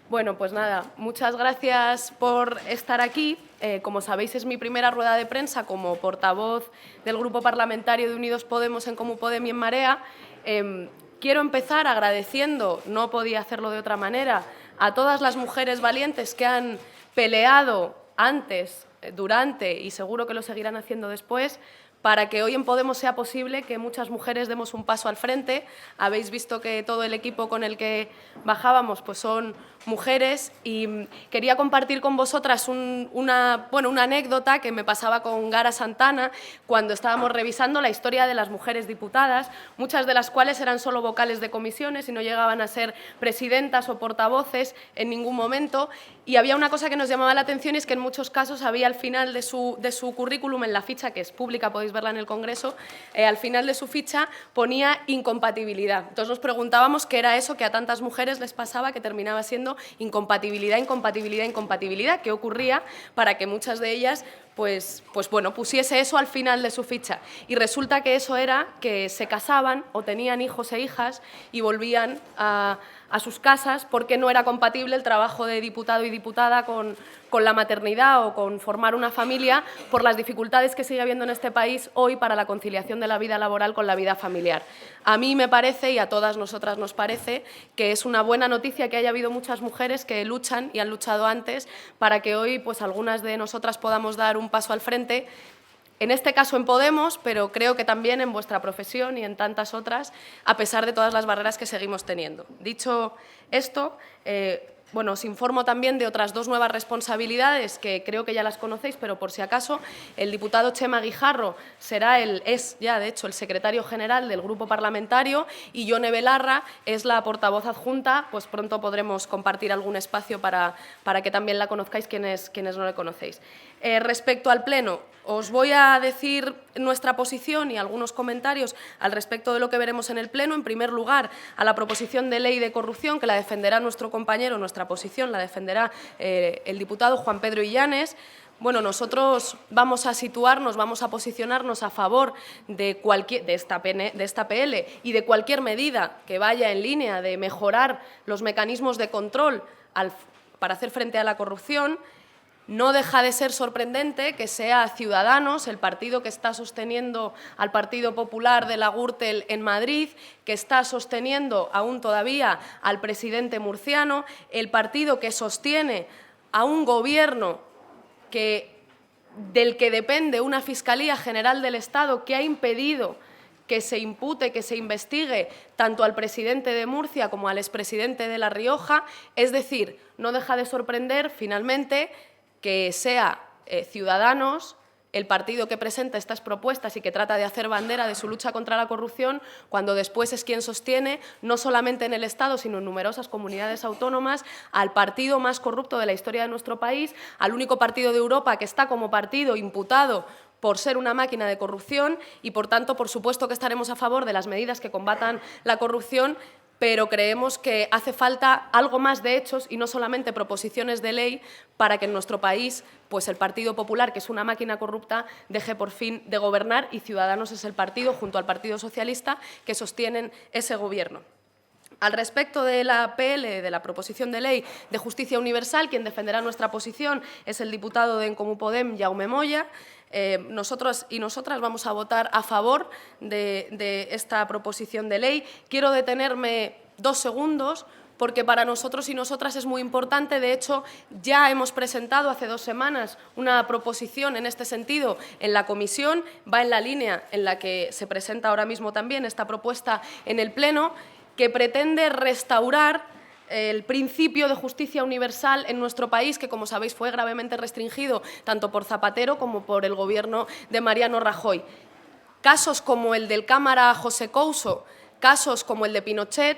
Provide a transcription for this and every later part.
Bueno, pues nada, muchas gracias por estar aquí. Como sabéis, es mi primera rueda de prensa como portavoz del Grupo Parlamentario de Unidos Podemos en Comú Podem y en Marea. Quiero empezar agradeciendo, no podía hacerlo de otra manera, a todas las mujeres valientes que han peleado antes, durante y seguro que lo seguirán haciendo después, para que hoy en Podemos sea posible que muchas mujeres demos un paso al frente. Habéis visto que todo el equipo con el que bajábamos pues son mujeres y quería compartir con vosotras una anécdota que me pasaba con Gara Santana cuando estábamos revisando la historia de las mujeres diputadas, muchas de las cuales eran solo vocales de comisiones y no llegaban a ser presidentas o portavoces en ningún momento. Y había una cosa que nos llamaba la atención y es que en muchos casos había al final de su currículum, en la ficha, que es pública, podéis verla en el Congreso, al final de su ficha ponía incompatibilidad. Entonces nos preguntábamos qué era eso que a tantas mujeres les pasaba, que terminaba siendo incompatibilidad, incompatibilidad, incompatibilidad. ¿Qué ocurría para que muchas de ellas pusiese eso al final de su ficha? Y resulta que eso era que se casaban o tenían hijos e hijas y volvían a sus casas porque no era compatible el trabajo de diputado y diputada con la maternidad o con formar una familia, por las dificultades que sigue habiendo en este país hoy para la conciliación de la vida laboral con la vida familiar. A mí me parece, y a todas nosotras nos parece, que es una buena noticia que haya habido muchas mujeres que luchan y han luchado antes para que hoy pues algunas de nosotras podamos dar un paso al frente. En este caso en Podemos, pero creo que también en vuestra profesión y en tantas otras, a pesar de todas las barreras que seguimos teniendo. Dicho esto, os informo también de otras dos nuevas responsabilidades que creo que ya las conocéis, pero por si acaso, el diputado Chema Guijarro es ya, de hecho, el secretario general del Grupo Parlamentario y Yone Belarra es la portavoz adjunta. Pues pronto podremos compartir algún espacio para que también la conozcáis quienes no la conocéis. Respecto al Pleno, os voy a decir nuestra posición y algunos comentarios al respecto de lo que veremos en el Pleno. En primer lugar, a la proposición de ley de corrupción, que la defenderá nuestro compañero, nuestra posición la defenderá el diputado Juan Pedro Illanes. Bueno, nosotros vamos a situarnos, vamos a posicionarnos a favor de esta PL y de cualquier medida que vaya en línea de mejorar los mecanismos de control para hacer frente a la corrupción. No deja de ser sorprendente que sea Ciudadanos, el partido que está sosteniendo al Partido Popular de la Gürtel en Madrid, que está sosteniendo aún todavía al presidente murciano, el partido que sostiene a un gobierno del que depende una Fiscalía General del Estado que ha impedido que se impute, que se investigue tanto al presidente de Murcia como al expresidente de La Rioja. Es decir, no deja de sorprender, finalmente, que sea Ciudadanos el partido que presenta estas propuestas y que trata de hacer bandera de su lucha contra la corrupción, cuando después es quien sostiene, no solamente en el Estado, sino en numerosas comunidades autónomas, al partido más corrupto de la historia de nuestro país, al único partido de Europa que está como partido imputado por ser una máquina de corrupción y, por tanto, por supuesto que estaremos a favor de las medidas que combatan la corrupción, pero creemos que hace falta algo más de hechos y no solamente proposiciones de ley para que en nuestro país pues el Partido Popular, que es una máquina corrupta, deje por fin de gobernar, y Ciudadanos es el partido, junto al Partido Socialista, que sostienen ese gobierno. Al respecto de la PL, de la proposición de ley de justicia universal, quien defenderá nuestra posición es el diputado de En Comú Podem, Jaume Moya. Nosotros y nosotras vamos a votar a favor de esta proposición de ley. Quiero detenerme 2 segundos porque para nosotros y nosotras es muy importante. De hecho, ya hemos presentado hace 2 semanas una proposición en este sentido en la comisión. Va en la línea en la que se presenta ahora mismo también esta propuesta en el Pleno, que pretende restaurar el principio de justicia universal en nuestro país, que, como sabéis, fue gravemente restringido tanto por Zapatero como por el Gobierno de Mariano Rajoy. Casos como el del cámara José Couso, casos como el de Pinochet,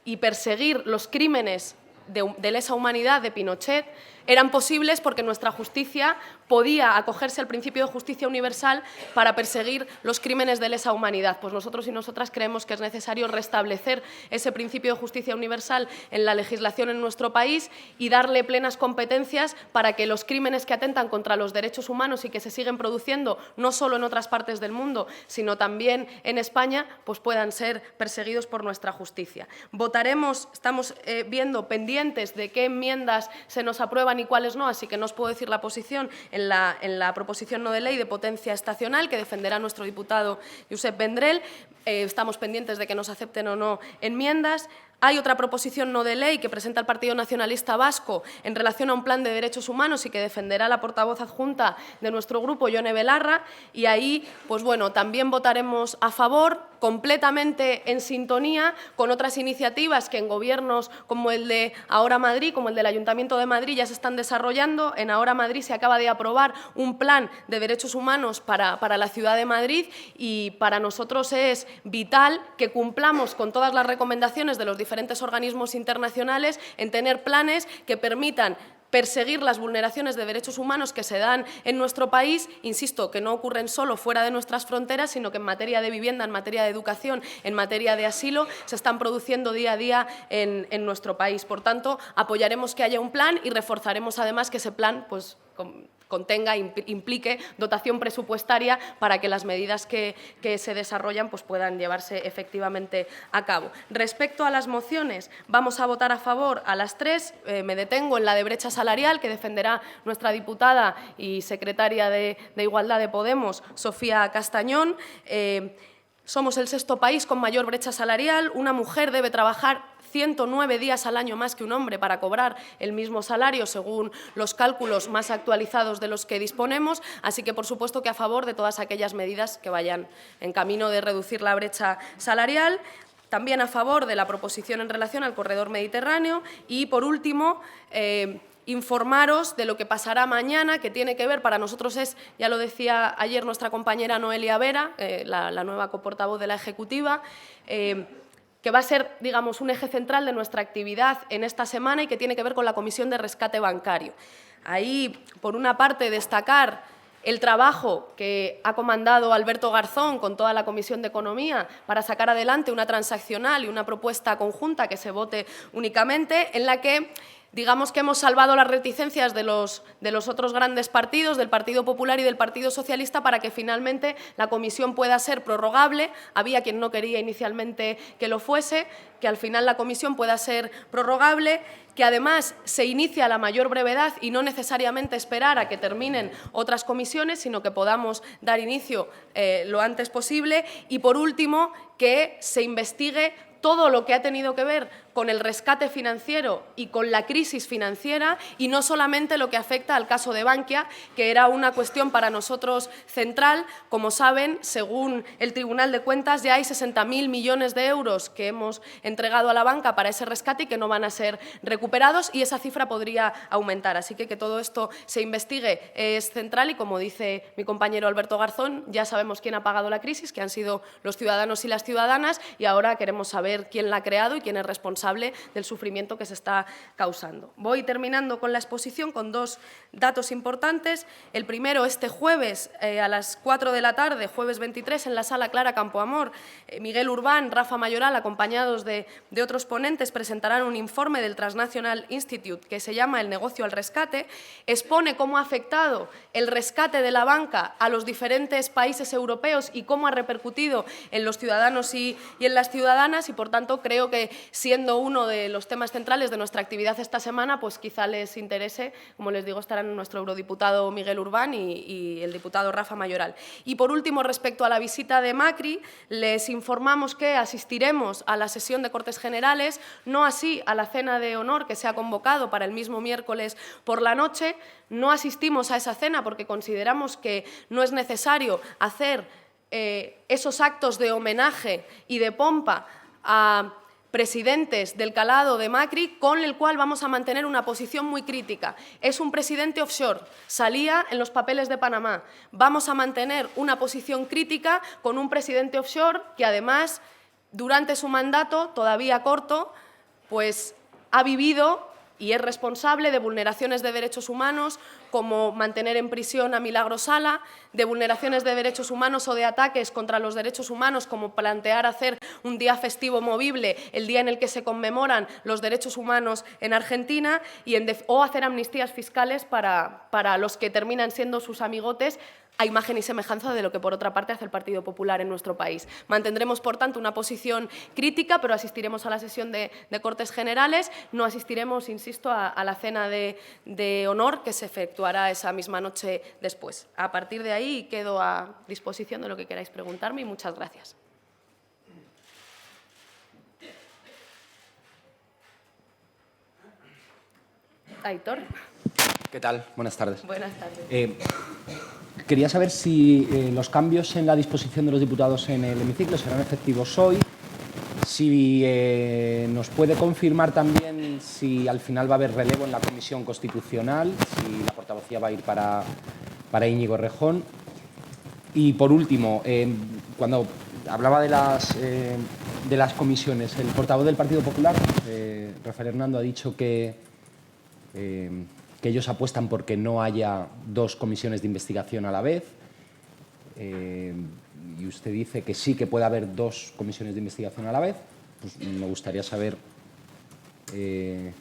y perseguir los crímenes de lesa humanidad de Pinochet eran posibles porque nuestra justicia podía acogerse al principio de justicia universal para perseguir los crímenes de lesa humanidad. Pues nosotros y nosotras creemos que es necesario restablecer ese principio de justicia universal en la legislación en nuestro país y darle plenas competencias para que los crímenes que atentan contra los derechos humanos y que se siguen produciendo no solo en otras partes del mundo, sino también en España, pues puedan ser perseguidos por nuestra justicia. Votaremos, estamos viendo pendientes pendientes de qué enmiendas se nos aprueban y cuáles no, así que no os puedo decir la posición en la proposición no de ley de potencia estacional que defenderá nuestro diputado Josep Vendrell. Estamos pendientes de que nos acepten o no enmiendas. Hay otra proposición no de ley que presenta el Partido Nacionalista Vasco en relación a un plan de derechos humanos y que defenderá la portavoz adjunta de nuestro grupo, Yone Belarra, y ahí, pues bueno, también votaremos a favor, completamente en sintonía con otras iniciativas que en gobiernos como el de Ahora Madrid, como el del Ayuntamiento de Madrid, ya se están desarrollando. En Ahora Madrid se acaba de aprobar un plan de derechos humanos para la ciudad de Madrid y para nosotros es vital que cumplamos con todas las recomendaciones de los diferentes organismos internacionales en tener planes que permitan perseguir las vulneraciones de derechos humanos que se dan en nuestro país, insisto, que no ocurren solo fuera de nuestras fronteras, sino que en materia de vivienda, en materia de educación, en materia de asilo, se están produciendo día a día en nuestro país. Por tanto, apoyaremos que haya un plan y reforzaremos además que ese plan pues, contenga, implique dotación presupuestaria para que las medidas que se desarrollan pues, puedan llevarse efectivamente a cabo. Respecto a las mociones, vamos a votar a favor a las tres. Me detengo en la de brecha salarial, que defenderá nuestra diputada y secretaria de Igualdad de Podemos, Sofía Castañón. Somos el sexto país con mayor brecha salarial. Una mujer debe trabajar 109 días al año más que un hombre para cobrar el mismo salario, según los cálculos más actualizados de los que disponemos. Así que, por supuesto, que a favor de todas aquellas medidas que vayan en camino de reducir la brecha salarial. También a favor de la proposición en relación al corredor mediterráneo. Y, por último, informaros de lo que pasará mañana, que tiene que ver, para nosotros es, ya lo decía ayer nuestra compañera Noelia Vera, la nueva coportavoz de la Ejecutiva, que va a ser, digamos, un eje central de nuestra actividad en esta semana y que tiene que ver con la Comisión de Rescate Bancario. Ahí, por una parte, destacar el trabajo que ha comandado Alberto Garzón con toda la Comisión de Economía para sacar adelante una transaccional y una propuesta conjunta que se vote únicamente, en la que digamos que hemos salvado las reticencias de los otros grandes partidos, del Partido Popular y del Partido Socialista, para que finalmente la comisión pueda ser prorrogable. Había quien no quería inicialmente que lo fuese, que al final la comisión pueda ser prorrogable, que además se inicia a la mayor brevedad y no necesariamente esperar a que terminen otras comisiones, sino que podamos dar inicio lo antes posible. Y, por último, que se investigue todo lo que ha tenido que ver con el rescate financiero y con la crisis financiera, y no solamente lo que afecta al caso de Bankia, que era una cuestión para nosotros central. Como saben, según el Tribunal de Cuentas, ya hay 60.000 millones de euros que hemos entregado a la banca para ese rescate y que no van a ser recuperados, y esa cifra podría aumentar. Así que todo esto se investigue es central y, como dice mi compañero Alberto Garzón, ya sabemos quién ha pagado la crisis, que han sido los ciudadanos y las ciudadanas, y ahora queremos saber quién la ha creado y quién es responsable del sufrimiento que se está causando. Voy terminando con la exposición con dos datos importantes. El primero, este jueves a las 4 de la tarde, jueves 23, en la Sala Clara Campoamor, Miguel Urbán, Rafa Mayoral, acompañados de otros ponentes, presentarán un informe del Transnational Institute que se llama El negocio al rescate. Expone cómo ha afectado el rescate de la banca a los diferentes países europeos y cómo ha repercutido en los ciudadanos y en las ciudadanas, y por tanto creo que, siendo uno de los temas centrales de nuestra actividad esta semana, pues quizá les interese. Como les digo, estarán nuestro eurodiputado Miguel Urbán y el diputado Rafa Mayoral. Y, por último, respecto a la visita de Macri, les informamos que asistiremos a la sesión de Cortes Generales, no así a la cena de honor que se ha convocado para el mismo miércoles por la noche. No asistimos a esa cena porque consideramos que no es necesario hacer esos actos de homenaje y de pompa a presidentes del calado de Macri, con el cual vamos a mantener una posición muy crítica. Es un presidente offshore, salía en los papeles de Panamá. Vamos a mantener una posición crítica con un presidente offshore que, además, durante su mandato, todavía corto, pues ha vivido y es responsable de vulneraciones de derechos humanos, como mantener en prisión a Milagros Sala, de vulneraciones de derechos humanos o de ataques contra los derechos humanos, como plantear hacer un día festivo movible el día en el que se conmemoran los derechos humanos en Argentina, o hacer amnistías fiscales para los que terminan siendo sus amigotes, a imagen y semejanza de lo que, por otra parte, hace el Partido Popular en nuestro país. Mantendremos, por tanto, una posición crítica, pero asistiremos a la sesión de Cortes Generales. No asistiremos, insisto, a la cena de honor que se efectuará esa misma noche después. A partir de ahí, quedo a disposición de lo que queráis preguntarme y muchas gracias. Aitor. ¿Qué tal? Buenas tardes. Buenas tardes. Quería saber si los cambios en la disposición de los diputados en el hemiciclo serán efectivos hoy, si nos puede confirmar también si al final va a haber relevo en la Comisión Constitucional, si la portavocía va a ir para Íñigo Errejón. Y, por último, cuando hablaba de las comisiones, el portavoz del Partido Popular, Rafael Hernando, ha dicho que ellos apuestan porque no haya dos comisiones de investigación a la vez. Y usted dice que sí que puede haber dos comisiones de investigación a la vez. Pues me gustaría saber,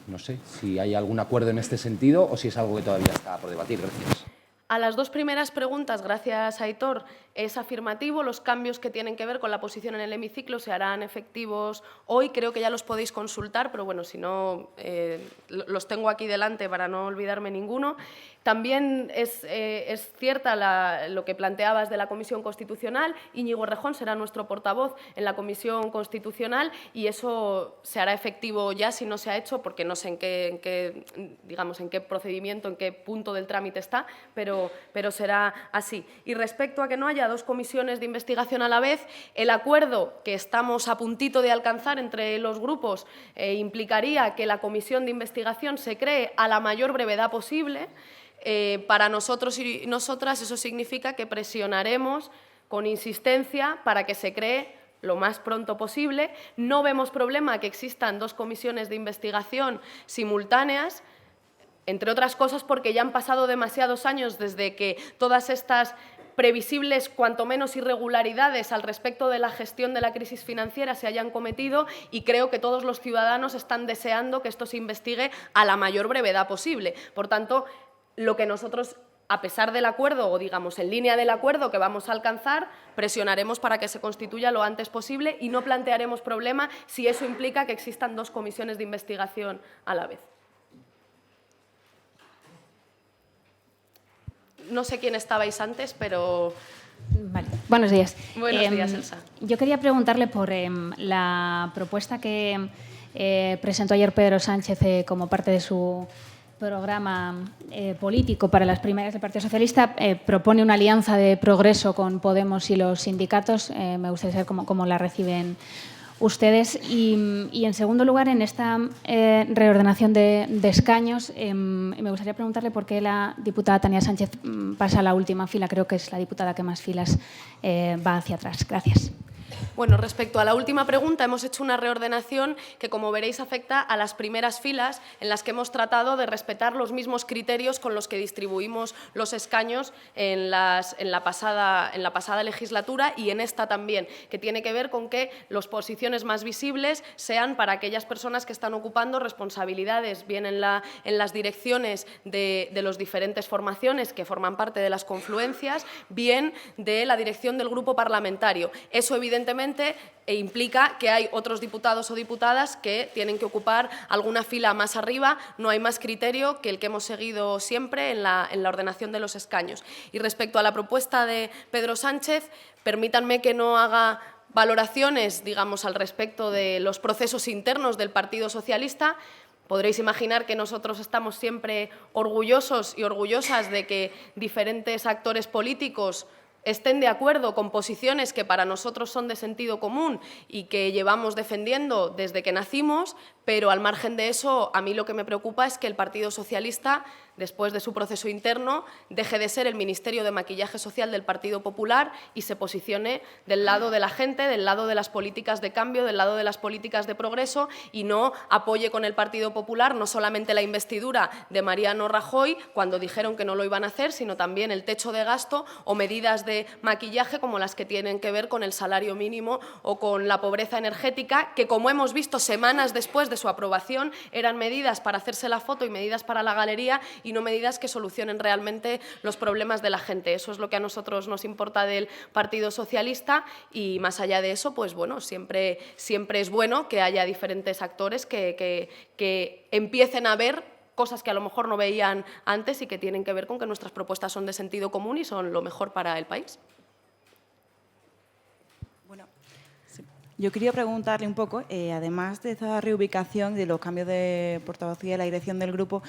no sé, si hay algún acuerdo en este sentido o si es algo que todavía está por debatir. Gracias. A las dos primeras preguntas, gracias, Aitor, es afirmativo. Los cambios que tienen que ver con la posición en el hemiciclo se harán efectivos hoy. Creo que ya los podéis consultar, pero bueno, si no, los tengo aquí delante para no olvidarme ninguno. También es cierta lo que planteabas de la Comisión Constitucional. Íñigo Errejón será nuestro portavoz en la Comisión Constitucional y eso se hará efectivo ya si no se ha hecho, porque no sé en qué procedimiento, en qué punto del trámite está, pero será así. Y respecto a que no haya dos comisiones de investigación a la vez, el acuerdo que estamos a puntito de alcanzar entre los grupos implicaría que la comisión de investigación se cree a la mayor brevedad posible. Para nosotros y nosotras eso significa que presionaremos con insistencia para que se cree lo más pronto posible. No vemos problema que existan dos comisiones de investigación simultáneas, entre otras cosas porque ya han pasado demasiados años desde que todas estas previsibles, cuanto menos, irregularidades al respecto de la gestión de la crisis financiera se hayan cometido y creo que todos los ciudadanos están deseando que esto se investigue a la mayor brevedad posible. Por tanto, lo que nosotros, a pesar del acuerdo o, digamos, en línea del acuerdo que vamos a alcanzar, presionaremos para que se constituya lo antes posible y no plantearemos problema si eso implica que existan dos comisiones de investigación a la vez. No sé quién estabais antes, pero... Vale. Buenos días. Buenos días, Elsa. Yo quería preguntarle por la propuesta que presentó ayer Pedro Sánchez como parte de su programa político para las primarias del Partido Socialista. Propone una alianza de progreso con Podemos y los sindicatos. Me gustaría saber cómo la reciben ustedes. Y, en segundo lugar, en esta reordenación de escaños, me gustaría preguntarle por qué la diputada Tania Sánchez pasa a la última fila. Creo que es la diputada que más filas va hacia atrás. Gracias. Bueno, respecto a la última pregunta, hemos hecho una reordenación que, como veréis, afecta a las primeras filas en las que hemos tratado de respetar los mismos criterios con los que distribuimos los escaños en la pasada legislatura y en esta también, que tiene que ver con que las posiciones más visibles sean para aquellas personas que están ocupando responsabilidades, bien en las direcciones de las diferentes formaciones que forman parte de las confluencias, bien de la dirección del grupo parlamentario. Eso, evidentemente, implica que hay otros diputados o diputadas que tienen que ocupar alguna fila más arriba. No hay más criterio que el que hemos seguido siempre en la ordenación de los escaños. Y respecto a la propuesta de Pedro Sánchez, permítanme que no haga valoraciones, digamos, al respecto de los procesos internos del Partido Socialista. Podréis imaginar que nosotros estamos siempre orgullosos y orgullosas de que diferentes actores políticos estén de acuerdo con posiciones que para nosotros son de sentido común y que llevamos defendiendo desde que nacimos, pero al margen de eso, a mí lo que me preocupa es que el Partido Socialista, después de su proceso interno, deje de ser el Ministerio de Maquillaje Social del Partido Popular y se posicione del lado de la gente, del lado de las políticas de cambio, del lado de las políticas de progreso y no apoye con el Partido Popular no solamente la investidura de Mariano Rajoy, cuando dijeron que no lo iban a hacer, sino también el techo de gasto o medidas de de maquillaje como las que tienen que ver con el salario mínimo o con la pobreza energética, que como hemos visto semanas después de su aprobación eran medidas para hacerse la foto y medidas para la galería y no medidas que solucionen realmente los problemas de la gente. Eso es lo que a nosotros nos importa del Partido Socialista y más allá de eso, pues bueno, siempre es bueno que haya diferentes actores que empiecen a ver cosas que a lo mejor no veían antes y que tienen que ver con que nuestras propuestas son de sentido común y son lo mejor para el país. Bueno, sí. Yo quería preguntarle un poco, además de esta reubicación, de los cambios de portavocía y la dirección del grupo,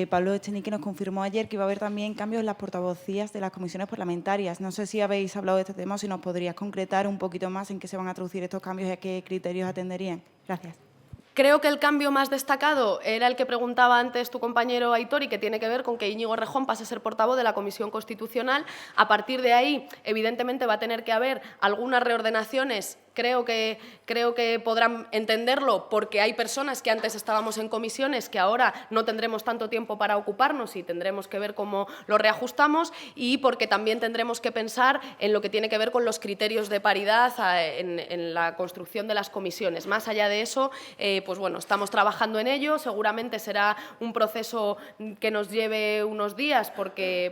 Pablo Echenique nos confirmó ayer que iba a haber también cambios en las portavocías de las comisiones parlamentarias. No sé si habéis hablado de este tema o si nos podrías concretar un poquito más en qué se van a traducir estos cambios y a qué criterios atenderían. Gracias. Creo que el cambio más destacado era el que preguntaba antes tu compañero Aitor y que tiene que ver con que Íñigo Errejón pase a ser portavoz de la Comisión Constitucional. A partir de ahí, evidentemente, va a tener que haber algunas reordenaciones. Creo que podrán entenderlo porque hay personas que antes estábamos en comisiones que ahora no tendremos tanto tiempo para ocuparnos y tendremos que ver cómo lo reajustamos y porque también tendremos que pensar en lo que tiene que ver con los criterios de paridad en la construcción de las comisiones. Más allá de eso, pues bueno, estamos trabajando en ello. Seguramente será un proceso que nos lleve unos días porque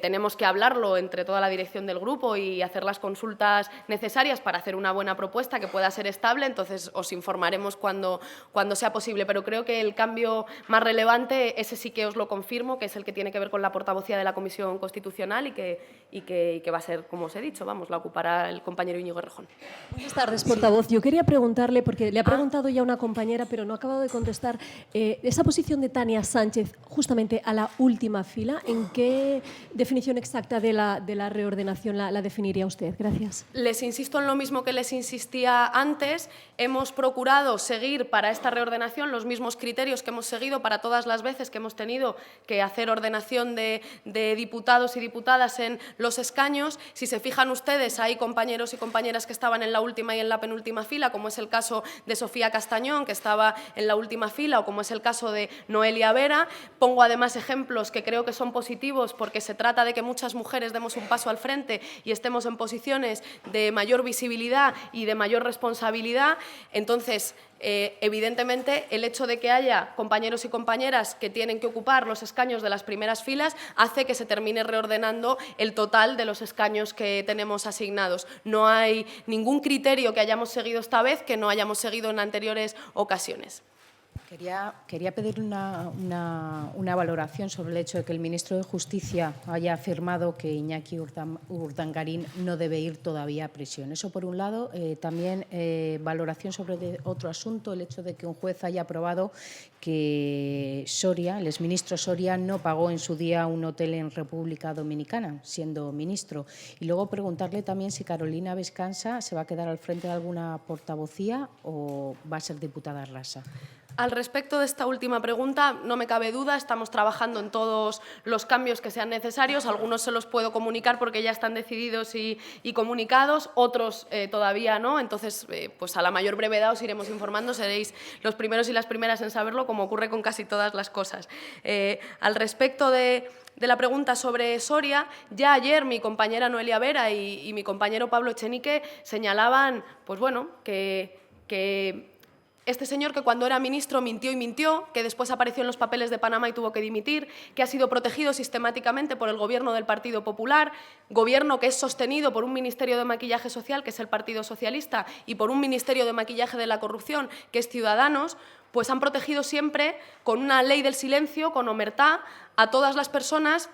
tenemos que hablarlo entre toda la dirección del grupo y hacer las consultas necesarias para hacer una buena propuesta que pueda ser estable, entonces os informaremos cuando sea posible. Pero creo que el cambio más relevante, ese sí que os lo confirmo, que es el que tiene que ver con la portavocía de la Comisión Constitucional y que va a ser, como os he dicho, vamos, la ocupará el compañero Íñigo Errejón. Buenas tardes, portavoz. Yo quería preguntarle, porque le ha preguntado ya una compañera, pero no ha acabado de contestar, esa posición de Tania Sánchez justamente a la última fila, ¿en qué definición exacta de la reordenación la definiría usted? Gracias. Les insisto en lo mismo que les insistía antes. Hemos procurado seguir para esta reordenación los mismos criterios que hemos seguido para todas las veces que hemos tenido que hacer ordenación de diputados y diputadas en los escaños. Si se fijan ustedes, hay compañeros y compañeras que estaban en la última y en la penúltima fila, como es el caso de Sofía Castañón, que estaba en la última fila, o como es el caso de Noelia Vera. Pongo además ejemplos que creo que son positivos porque se trata de que muchas mujeres demos un paso al frente y estemos en posiciones de mayor visibilidad y de mayor responsabilidad. Entonces, evidentemente, el hecho de que haya compañeros y compañeras que tienen que ocupar los escaños de las primeras filas hace que se termine reordenando el total de los escaños que tenemos asignados. No hay ningún criterio que hayamos seguido esta vez que no hayamos seguido en anteriores ocasiones. Quería pedir una valoración sobre el hecho de que el ministro de Justicia haya afirmado que Iñaki Urdangarín no debe ir todavía a prisión. Eso por un lado. También valoración sobre otro asunto, el hecho de que un juez haya aprobado que Soria, el exministro Soria, no pagó en su día un hotel en República Dominicana, siendo ministro. Y luego preguntarle también si Carolina Vescanza se va a quedar al frente de alguna portavocía o va a ser diputada rasa. Al respecto de esta última pregunta, no me cabe duda, estamos trabajando en todos los cambios que sean necesarios. Algunos se los puedo comunicar porque ya están decididos y comunicados, otros todavía no. Entonces, pues a la mayor brevedad os iremos informando, seréis los primeros y las primeras en saberlo, como ocurre con casi todas las cosas. Al respecto de la pregunta sobre Soria, ya ayer mi compañera Noelia Vera y mi compañero Pablo Echenique señalaban, pues bueno, que este señor que cuando era ministro mintió y mintió, que después apareció en los papeles de Panamá y tuvo que dimitir, que ha sido protegido sistemáticamente por el Gobierno del Partido Popular, gobierno que es sostenido por un Ministerio de Maquillaje Social, que es el Partido Socialista, y por un Ministerio de Maquillaje de la Corrupción, que es Ciudadanos, pues han protegido siempre con una ley del silencio, con omertá, a todas las personas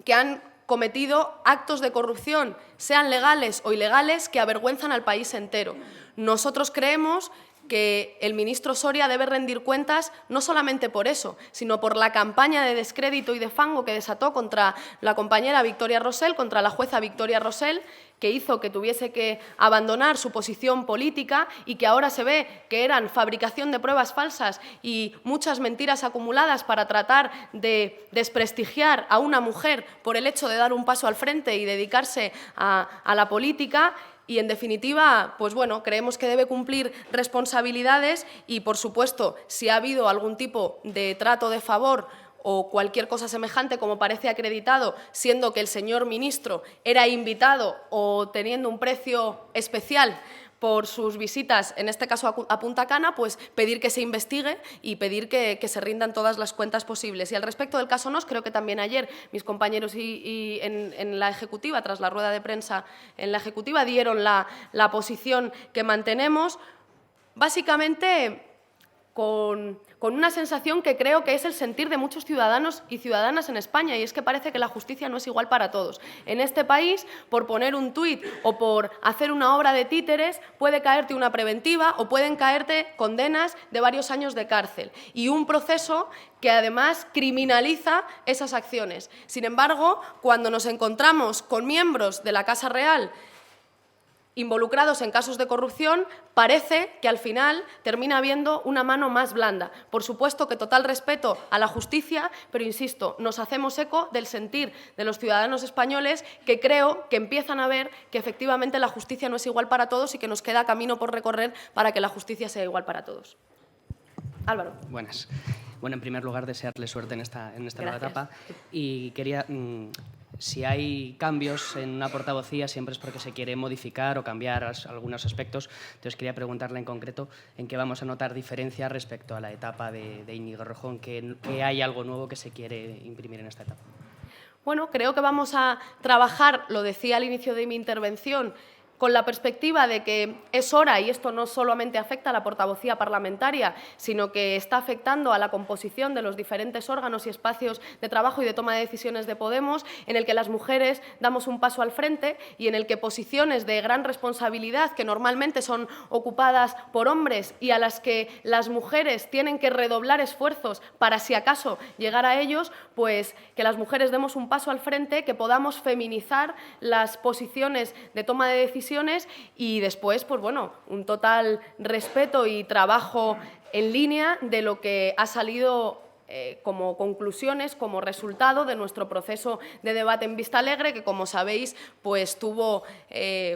que han cometido actos de corrupción, sean legales o ilegales, que avergüenzan al país entero. Nosotros creemos que el ministro Soria debe rendir cuentas no solamente por eso, sino por la campaña de descrédito y de fango que desató contra la compañera Victoria Rosell, contra la jueza Victoria Rosell, que hizo que tuviese que abandonar su posición política y que ahora se ve que eran fabricación de pruebas falsas y muchas mentiras acumuladas para tratar de desprestigiar a una mujer por el hecho de dar un paso al frente y dedicarse a la política. Y, en definitiva, pues bueno, creemos que debe cumplir responsabilidades y, por supuesto, si ha habido algún tipo de trato de favor o cualquier cosa semejante como parece acreditado, siendo que el señor ministro era invitado o teniendo un precio especial por sus visitas, en este caso a Punta Cana, pues pedir que se investigue y pedir que se rindan todas las cuentas posibles. Y al respecto del caso Nos, creo que también ayer mis compañeros en la Ejecutiva, tras la rueda de prensa en la Ejecutiva, dieron la posición que mantenemos, básicamente con una sensación que creo que es el sentir de muchos ciudadanos y ciudadanas en España, y es que parece que la justicia no es igual para todos. En este país, por poner un tuit o por hacer una obra de títeres, puede caerte una preventiva o pueden caerte condenas de varios años de cárcel y un proceso que además criminaliza esas acciones. Sin embargo, cuando nos encontramos con miembros de la Casa Real involucrados en casos de corrupción, parece que al final termina habiendo una mano más blanda. Por supuesto que total respeto a la justicia, pero insisto, nos hacemos eco del sentir de los ciudadanos españoles que creo que empiezan a ver que efectivamente la justicia no es igual para todos y que nos queda camino por recorrer para que la justicia sea igual para todos. Álvaro. Buenas. Bueno, en primer lugar, desearle suerte en esta nueva etapa y quería... Si hay cambios en una portavocía, siempre es porque se quiere modificar o cambiar algunos aspectos. Entonces, quería preguntarle en concreto en qué vamos a notar diferencia respecto a la etapa de Íñigo Errejón, que hay algo nuevo que se quiere imprimir en esta etapa. Bueno, creo que vamos a trabajar, lo decía al inicio de mi intervención, con la perspectiva de que es hora, y esto no solamente afecta a la portavocía parlamentaria, sino que está afectando a la composición de los diferentes órganos y espacios de trabajo y de toma de decisiones de Podemos, en el que las mujeres damos un paso al frente y en el que posiciones de gran responsabilidad, que normalmente son ocupadas por hombres y a las que las mujeres tienen que redoblar esfuerzos para, si acaso, llegar a ellos, pues que las mujeres demos un paso al frente, que podamos feminizar las posiciones de toma de decisiones y después, pues bueno, un total respeto y trabajo en línea de lo que ha salido como conclusiones, como resultado de nuestro proceso de debate en Vista Alegre, que, como sabéis, pues tuvo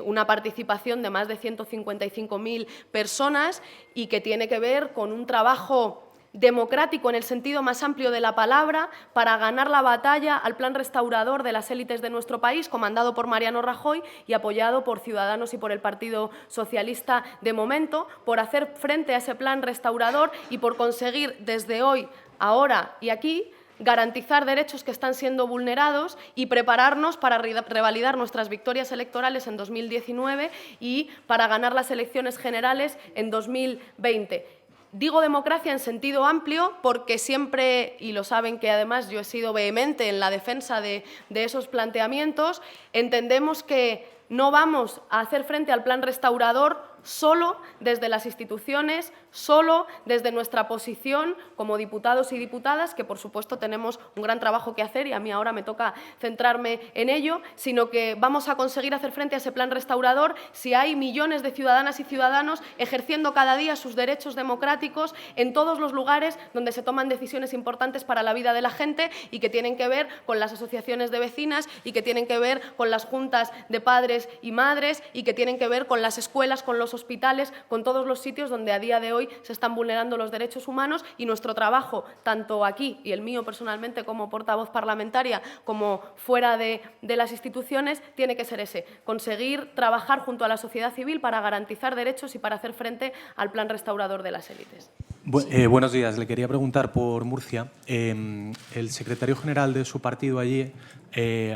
una participación de más de 155.000 personas y que tiene que ver con un trabajo democrático en el sentido más amplio de la palabra para ganar la batalla al plan restaurador de las élites de nuestro país, comandado por Mariano Rajoy y apoyado por Ciudadanos y por el Partido Socialista de momento, por hacer frente a ese plan restaurador y por conseguir desde hoy, ahora y aquí garantizar derechos que están siendo vulnerados y prepararnos para revalidar nuestras victorias electorales en 2019 y para ganar las elecciones generales en 2020. Digo democracia en sentido amplio porque siempre, y lo saben que además yo he sido vehemente en la defensa de esos planteamientos, entendemos que no vamos a hacer frente al plan restaurador solo desde las instituciones, solo desde nuestra posición como diputados y diputadas, que por supuesto tenemos un gran trabajo que hacer y a mí ahora me toca centrarme en ello, sino que vamos a conseguir hacer frente a ese plan restaurador si hay millones de ciudadanas y ciudadanos ejerciendo cada día sus derechos democráticos en todos los lugares donde se toman decisiones importantes para la vida de la gente y que tienen que ver con las asociaciones de vecinas y que tienen que ver con las juntas de padres y madres y que tienen que ver con las escuelas, con los hospitales, con todos los sitios donde a día de hoy se están vulnerando los derechos humanos y nuestro trabajo, tanto aquí y el mío personalmente como portavoz parlamentaria, como fuera de las instituciones, tiene que ser ese, conseguir trabajar junto a la sociedad civil para garantizar derechos y para hacer frente al plan restaurador de las élites. Buenos días. Le quería preguntar por Murcia. El secretario general de su partido allí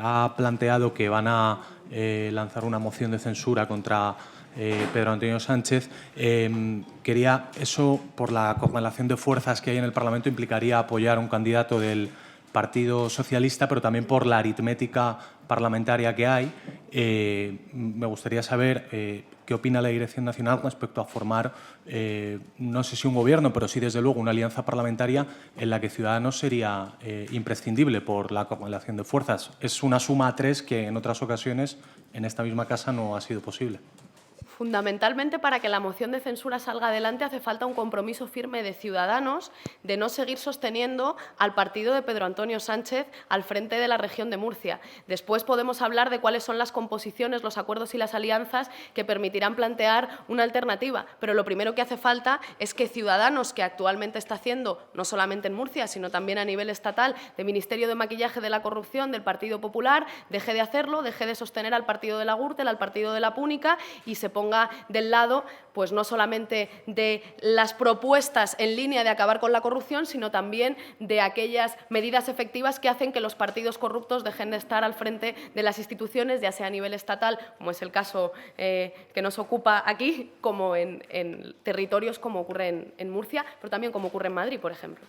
ha planteado que van a lanzar una moción de censura contra Pedro Antonio Sánchez. Eso, por la correlación de fuerzas que hay en el Parlamento, implicaría apoyar a un candidato del Partido Socialista, pero también por la aritmética parlamentaria que hay. Me gustaría saber qué opina la Dirección Nacional respecto a formar, no sé si un gobierno, pero sí desde luego una alianza parlamentaria en la que Ciudadanos sería imprescindible por la correlación de fuerzas. Es una suma a tres que en otras ocasiones en esta misma casa no ha sido posible. Fundamentalmente, para que la moción de censura salga adelante hace falta un compromiso firme de Ciudadanos de no seguir sosteniendo al partido de Pedro Antonio Sánchez al frente de la región de Murcia. Después podemos hablar de cuáles son las composiciones, los acuerdos y las alianzas que permitirán plantear una alternativa, pero lo primero que hace falta es que Ciudadanos, que actualmente está haciendo, no solamente en Murcia, sino también a nivel estatal, de Ministerio de Maquillaje de la Corrupción del Partido Popular, deje de hacerlo, deje de sostener al partido de la Gürtel, al partido de la Púnica y se ponga del lado, pues no solamente de las propuestas en línea de acabar con la corrupción, sino también de aquellas medidas efectivas que hacen que los partidos corruptos dejen de estar al frente de las instituciones, ya sea a nivel estatal, como es el caso que nos ocupa aquí, como en territorios como ocurre en Murcia, pero también como ocurre en Madrid, por ejemplo.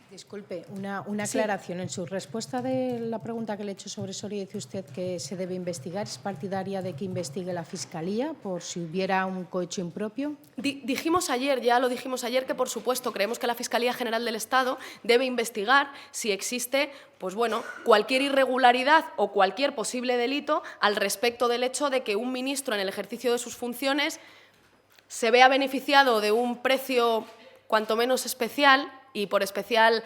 Disculpe, una aclaración. En su respuesta de la pregunta que le he hecho sobre Soria, dice usted que se debe investigar. ¿Es partidaria de que investigue la Fiscalía por si hubiera un cohecho impropio? Dijimos ayer, ya lo dijimos ayer, que por supuesto creemos que la Fiscalía General del Estado debe investigar si existe, pues bueno, cualquier irregularidad o cualquier posible delito al respecto del hecho de que un ministro en el ejercicio de sus funciones se vea beneficiado de un precio cuanto menos especial, y por especial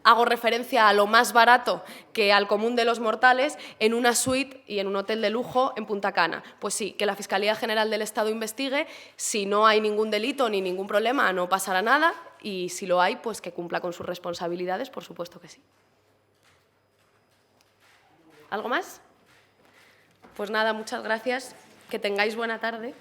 hago referencia a lo más barato que al común de los mortales, en una suite y en un hotel de lujo en Punta Cana. Pues sí, que la Fiscalía General del Estado investigue. Si no hay ningún delito ni ningún problema, no pasará nada, y si lo hay, pues que cumpla con sus responsabilidades, por supuesto que sí. ¿Algo más? Pues nada, muchas gracias. Que tengáis buena tarde.